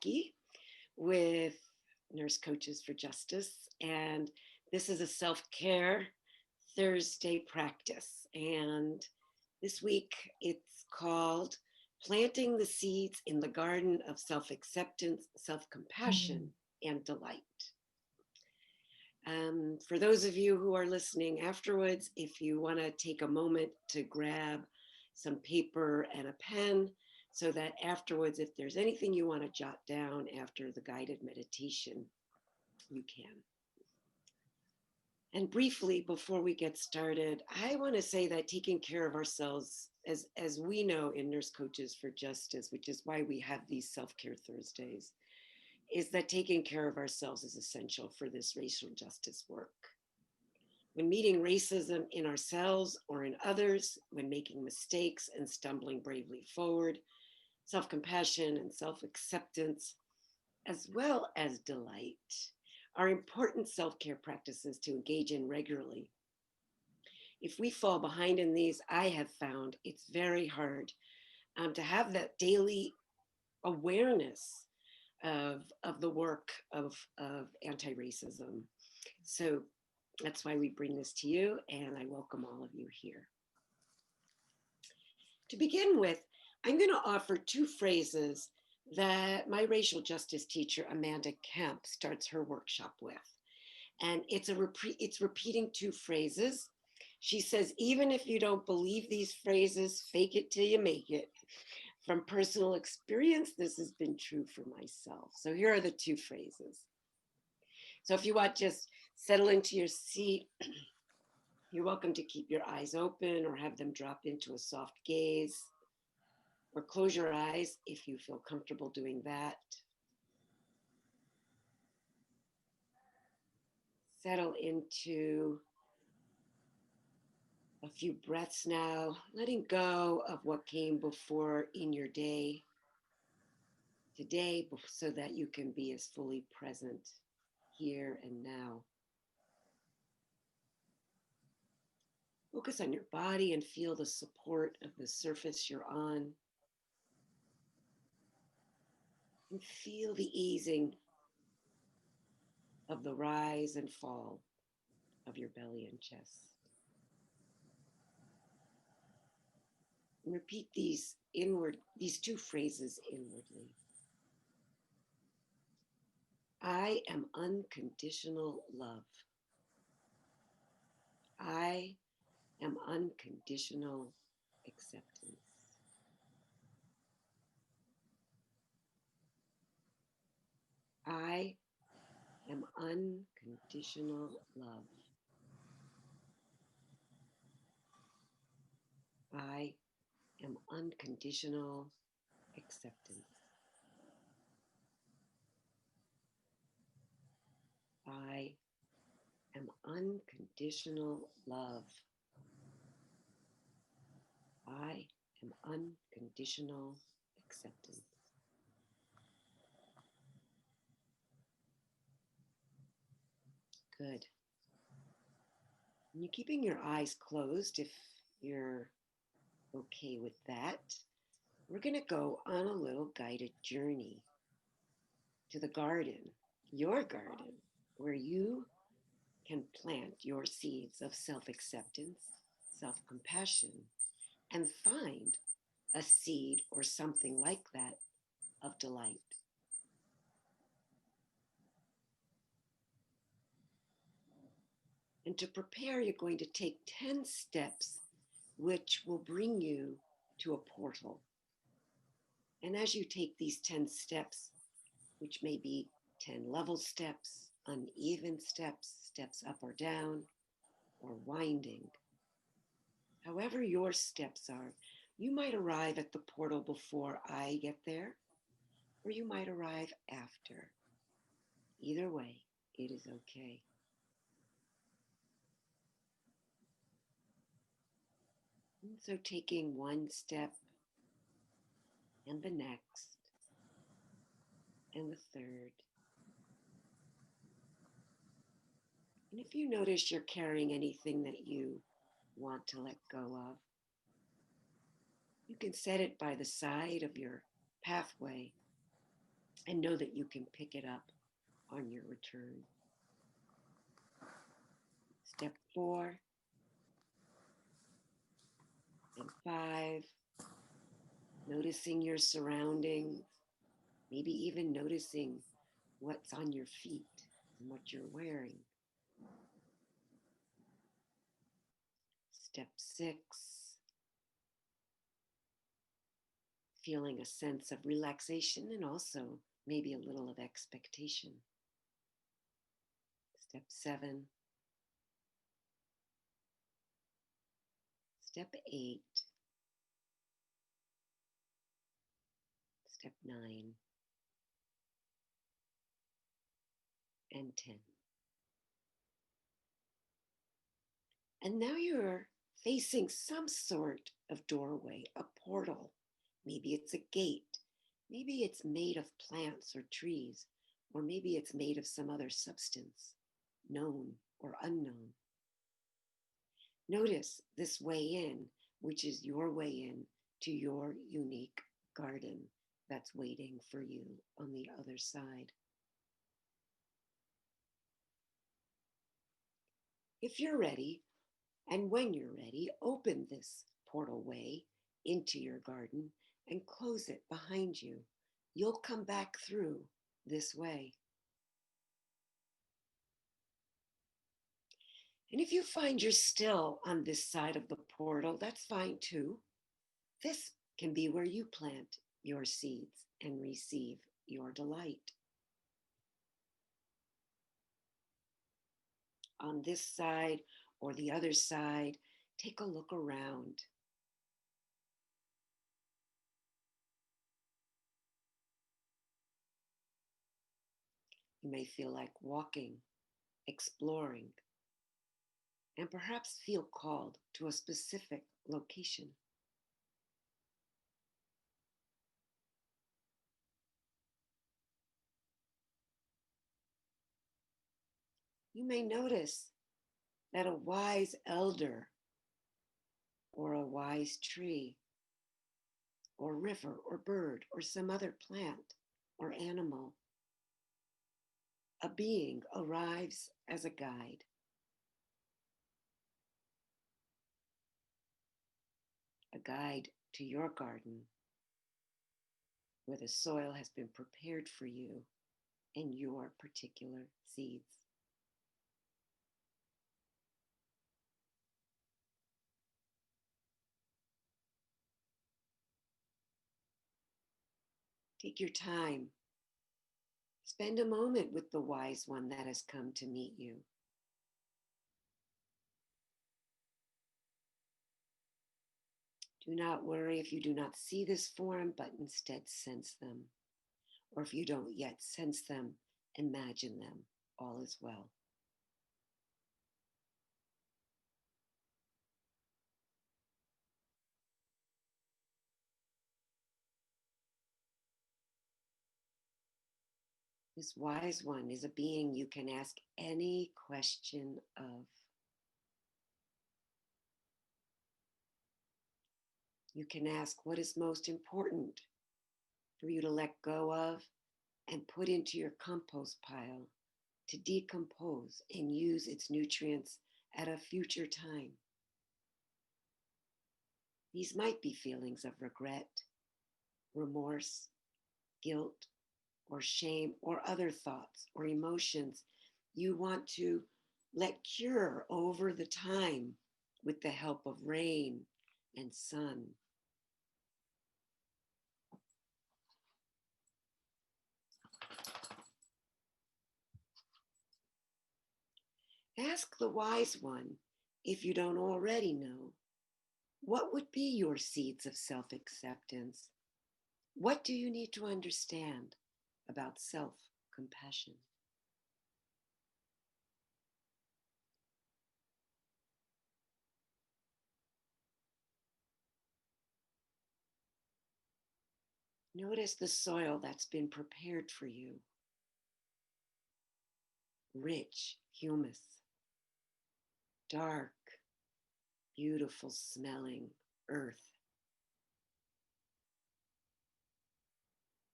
Jackie with Nurse Coaches for Justice. And this is a self-care Thursday practice. And this week it's called Planting the Seeds in the Garden of Self-Acceptance, Self-Compassion, and Delight. For those of you who are listening afterwards, if you want to take a moment to grab some paper and a pen, so that afterwards, if there's anything you want to jot down after the guided meditation, you can. And briefly, before we get started, I want to say that taking care of ourselves, as we know in Nurse Coaches for Justice, which is why we have these self-care Thursdays, is that taking care of ourselves is essential for this racial justice work. When meeting racism in ourselves or in others, when making mistakes and stumbling bravely forward, self-compassion and self-acceptance, as well as delight, are important self-care practices to engage in regularly. If we fall behind in these, I have found it's very hard to have that daily awareness of the work of anti-racism. So that's why we bring this to you, and I welcome all of you here. To begin with, I'm going to offer two phrases that my racial justice teacher, Amanda Kemp, starts her workshop with. And it's repeating two phrases. She says, even if you don't believe these phrases, fake it till you make it. From personal experience, this has been true for myself. So here are the two phrases. So if you want, just settle into your seat. You're welcome to keep your eyes open or have them drop into a soft gaze, or close your eyes if you feel comfortable doing that. Settle into a few breaths now, letting go of what came before in your day today, so that you can be as fully present here and now. Focus on your body and feel the support of the surface you're on. And feel the easing of the rise and fall of your belly and chest. And repeat these two phrases inwardly. I am unconditional love. I am unconditional acceptance. I am unconditional love. I am unconditional acceptance. I am unconditional love. I am unconditional acceptance. Good. And you're keeping your eyes closed if you're okay with that. We're going to go on a little guided journey to the garden, your garden, where you can plant your seeds of self-acceptance, self-compassion, and find a seed or something like that of delight. And to prepare, you're going to take 10 steps, which will bring you to a portal. And as you take these 10 steps, which may be 10 level steps, uneven steps, steps up or down, or winding, however your steps are, you might arrive at the portal before I get there, or you might arrive after. Either way, it is okay. And so taking one step and the next and the third. And if you notice you're carrying anything that you want to let go of, you can set it by the side of your pathway and know that you can pick it up on your return. Step 4 and 5, noticing your surroundings, maybe even noticing what's on your feet and what you're wearing. Step 6, feeling a sense of relaxation and also maybe a little of expectation. Step 7, step 8, step 9, and 10. And now you're facing some sort of doorway, a portal. Maybe it's a gate. Maybe it's made of plants or trees, or maybe it's made of some other substance, known or unknown. Notice this way in, which is your way in to your unique garden that's waiting for you on the other side. If you're ready, and when you're ready, open this portal way into your garden and close it behind you. You'll come back through this way. And if you find you're still on this side of the portal, that's fine too. This can be where you plant your seeds and receive your delight. On this side or the other side, take a look around. You may feel like walking, exploring, and perhaps feel called to a specific location. You may notice that a wise elder or a wise tree or river or bird or some other plant or animal, a being arrives as a guide. A guide to your garden where the soil has been prepared for you and your particular seeds. Take your time. Spend a moment with the wise one that has come to meet you. Do not worry if you do not see this form, but instead sense them. Or if you don't yet sense them, imagine them. All is well. This wise one is a being you can ask any question of. You can ask what is most important for you to let go of and put into your compost pile to decompose and use its nutrients at a future time. These might be feelings of regret, remorse, guilt, or shame, or other thoughts or emotions you want to let cure over the time with the help of rain and sun. Ask the wise one, if you don't already know, what would be your seeds of self-acceptance? What do you need to understand about self-compassion? Notice the soil that's been prepared for you. Rich humus, dark, beautiful smelling earth.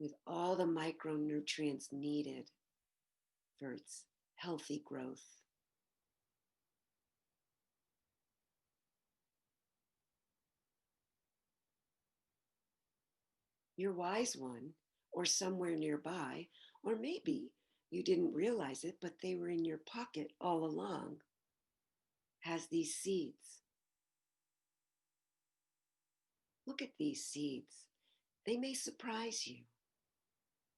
with all the micronutrients needed for its healthy growth. Your wise one, or somewhere nearby, or maybe you didn't realize it, but they were in your pocket all along, has these seeds. Look at these seeds. They may surprise you.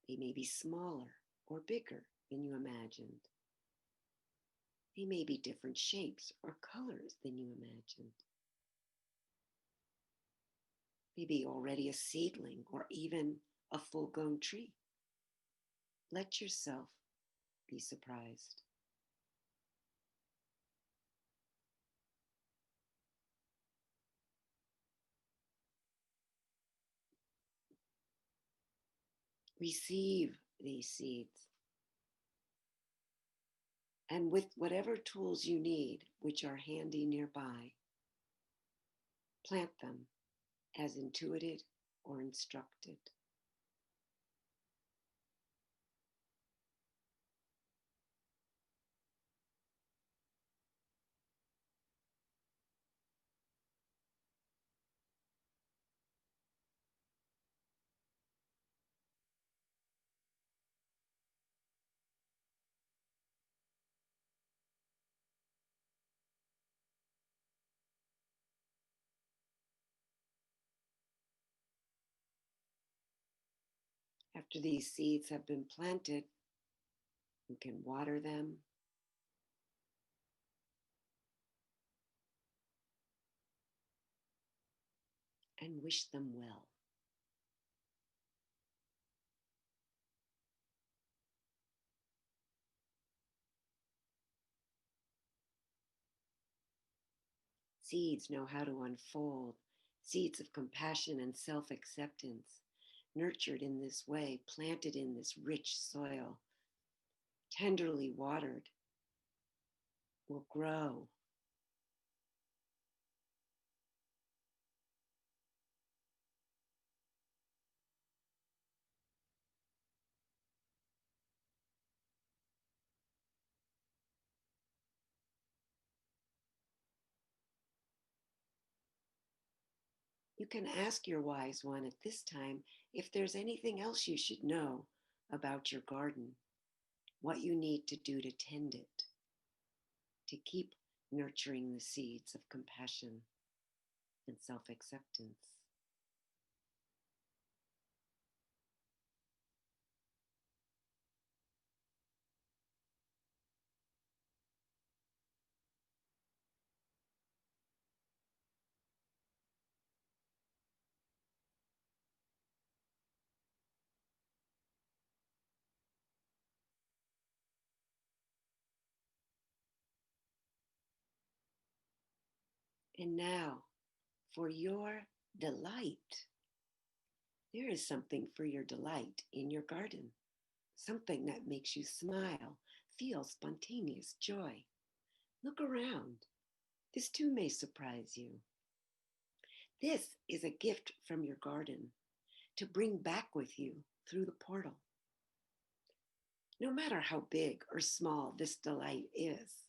They may be smaller or bigger than you imagined. They may be different shapes or colors than you imagined. Maybe already a seedling or even a full-grown tree. Let yourself be surprised. Receive these seeds, and with whatever tools you need, which are handy nearby, plant them as intuited or instructed. After these seeds have been planted, you can water them and wish them well. Seeds know how to unfold, seeds of compassion and self acceptance, nurtured in this way, planted in this rich soil, tenderly watered, will grow. You can ask your wise one at this time if there's anything else you should know about your garden, what you need to do to tend it, to keep nurturing the seeds of compassion and self acceptance. And now, for your delight, there is something for your delight in your garden, something that makes you smile, feel spontaneous joy. Look around. This too may surprise you. This is a gift from your garden to bring back with you through the portal. No matter how big or small this delight is,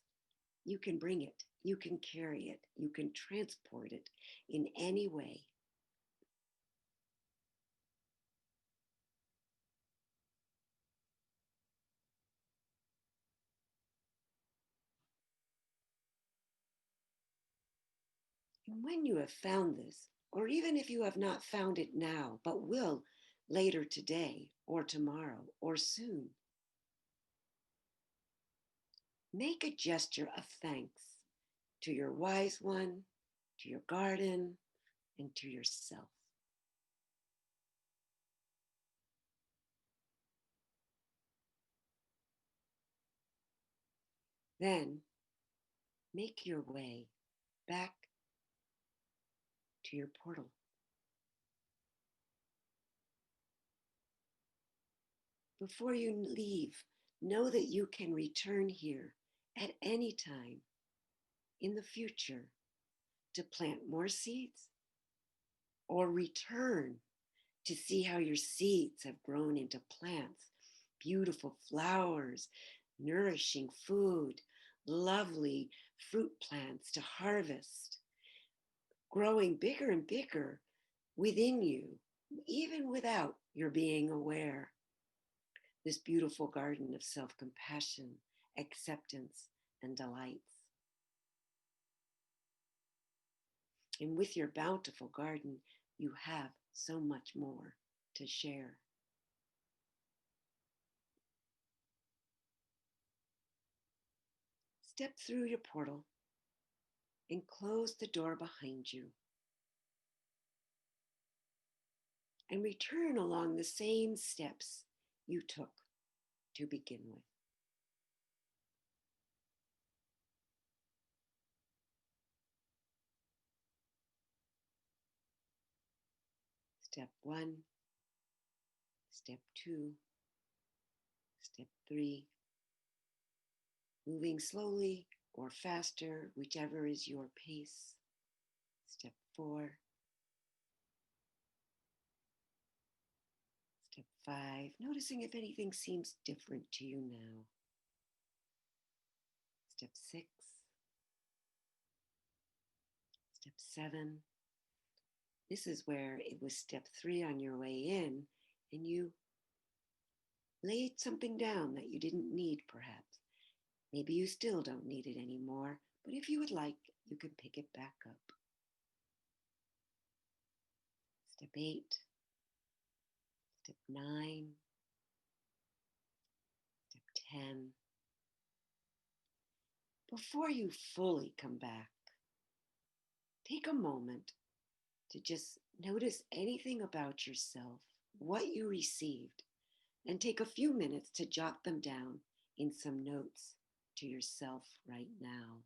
you can bring it, you can carry it, you can transport it in any way. And when you have found this, or even if you have not found it now, but will later today, or tomorrow, or soon, make a gesture of thanks to your wise one, to your garden, and to yourself. Then make your way back to your portal. Before you leave, know that you can return here at any time in the future to plant more seeds or return to see how your seeds have grown into plants, beautiful flowers, nourishing food, lovely fruit plants to harvest, growing bigger and bigger within you, even without your being aware. This beautiful garden of self compassion, acceptance, and delights. And with your bountiful garden, you have so much more to share. Step through your portal and close the door behind you, and return along the same steps you took to begin with. Step one, step two, step three, moving slowly or faster, whichever is your pace. Step four, step five, noticing if anything seems different to you now. Step six, step seven. This is where it was step three on your way in, and you laid something down that you didn't need, perhaps. Maybe you still don't need it anymore, but if you would like, you could pick it back up. Step eight, step nine, step 10. Before you fully come back, take a moment to just notice anything about yourself, what you received, and take a few minutes to jot them down in some notes to yourself right now.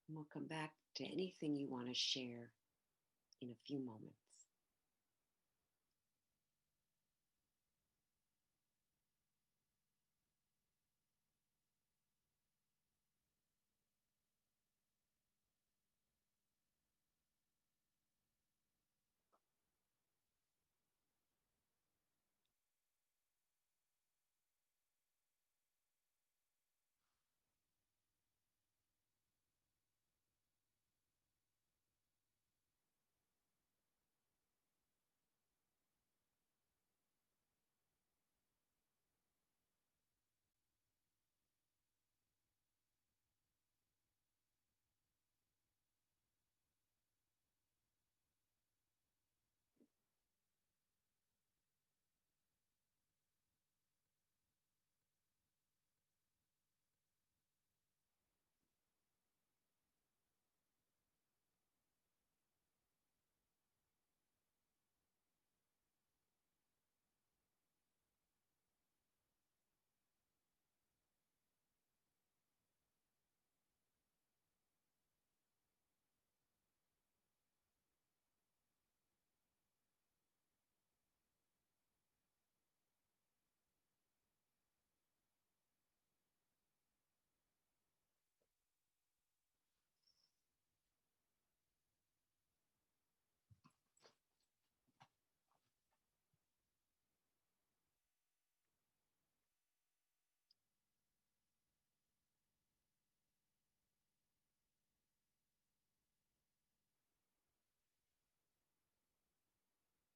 And we'll come back to anything you want to share in a few moments.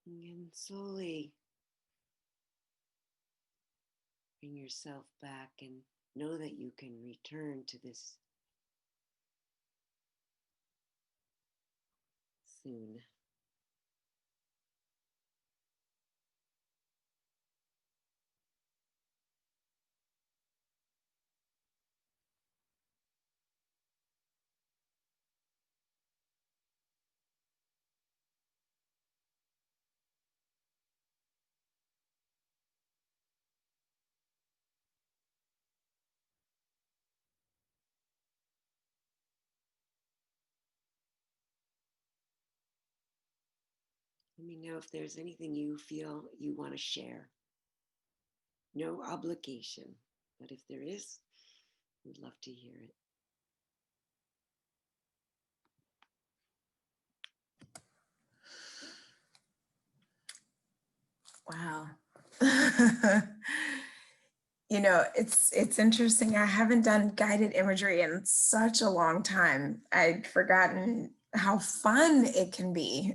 And slowly bring yourself back and know that you can return to this soon. Let me know if there's anything you feel you want to share. No obligation, but if there is, we'd love to hear it. Wow. It's interesting. I haven't done guided imagery in such a long time. I'd forgotten how fun it can be.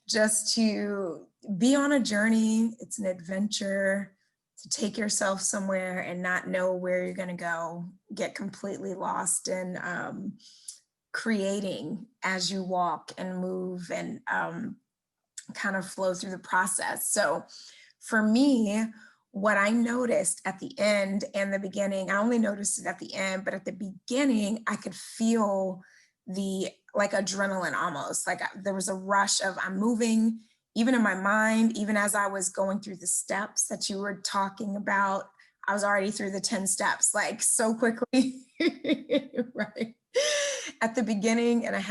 Just to be on a journey. It's an adventure to take yourself somewhere and not know where you're going to go, get completely lost in creating as you walk and move and kind of flow through the process. So for me, what I noticed at the end and the beginning, I only noticed it at the end, but at the beginning, I could feel the like adrenaline almost. Like there was a rush of I'm moving, even in my mind, even as I was going through the steps that you were talking about. I was already through the 10 steps, like so quickly, right? At the beginning, and I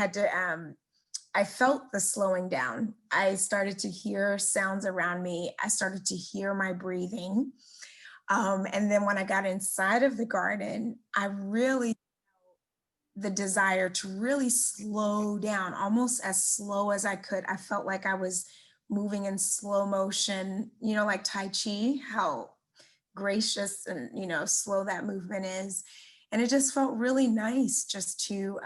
felt the slowing down. I started to hear sounds around me. I started to hear my breathing. And then when I got inside of the garden, I really the desire to really slow down, almost as slow as I could. I felt like I was moving in slow motion, like Tai Chi, how gracious and, slow that movement is. And it just felt really nice just to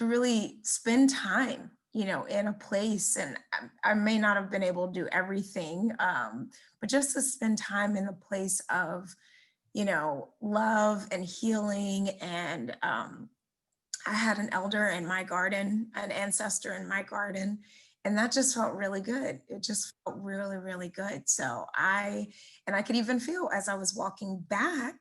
really spend time, in a place. And I may not have been able to do everything, but just to spend time in the place of, love and healing. And I had an elder in my garden, an ancestor in my garden, and that just felt really good. It just felt really, really good. And I could even feel as I was walking back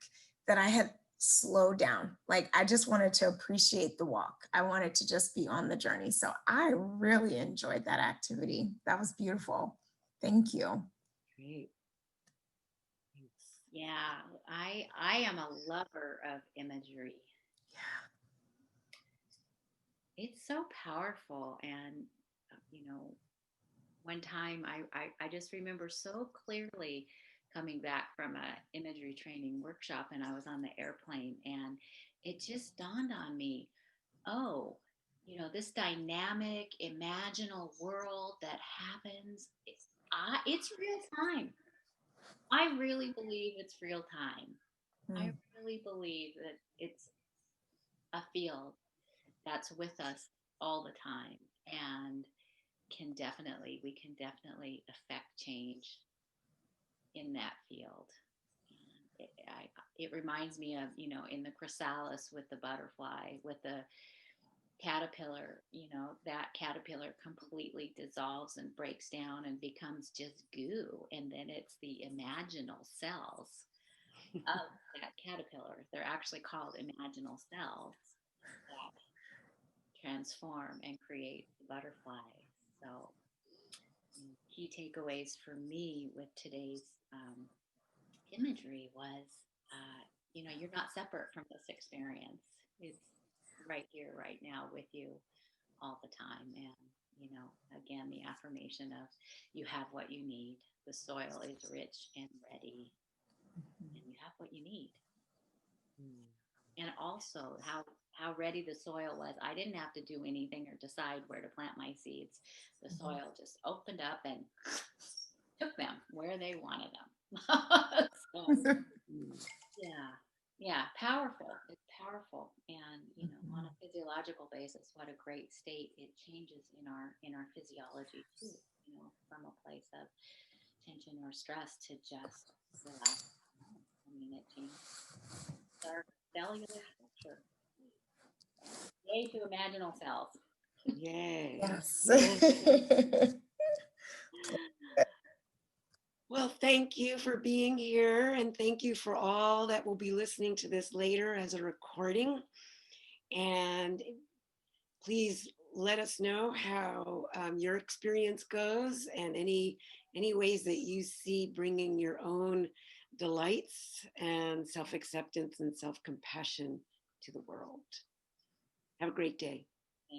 that I had slowed down. Like I just wanted to appreciate the walk. I wanted to just be on the journey. So I really enjoyed that activity. That was beautiful. Thank you. Great. Thanks. Yeah, I am a lover of imagery. Yeah. It's so powerful. And, one time I just remember so clearly coming back from a imagery training workshop, and I was on the airplane, and it just dawned on me, oh, this dynamic imaginal world that happens, it's real time. I really believe it's real time. I Mm. really believe that it's a field that's with us all the time, and we can definitely affect change in that field. And it reminds me of, in the chrysalis with the butterfly, with the caterpillar, that caterpillar completely dissolves and breaks down and becomes just goo. And then it's the imaginal cells of that caterpillar. They're actually called imaginal cells that transform and create the butterfly. So, key takeaways for me with today's imagery was, you're not separate from this experience. It's right here, right now with you all the time. And, again, the affirmation of you have what you need. The soil is rich and ready, and you have what you need. Mm. And also how ready the soil was. I didn't have to do anything or decide where to plant my seeds. The soil just opened up and took them where they wanted them. So Mm. yeah, yeah, powerful. It's powerful, and on a physiological basis, what a great state it changes in our physiology too. From a place of tension or stress to just relax. I mean, it changes our cellular structure. Yay to imaginal cells. Yay. Yes. Well, thank you for being here, and thank you for all that will be listening to this later as a recording. And please let us know how your experience goes, and any ways that you see bringing your own delights and self-acceptance and self-compassion to the world. Have a great day.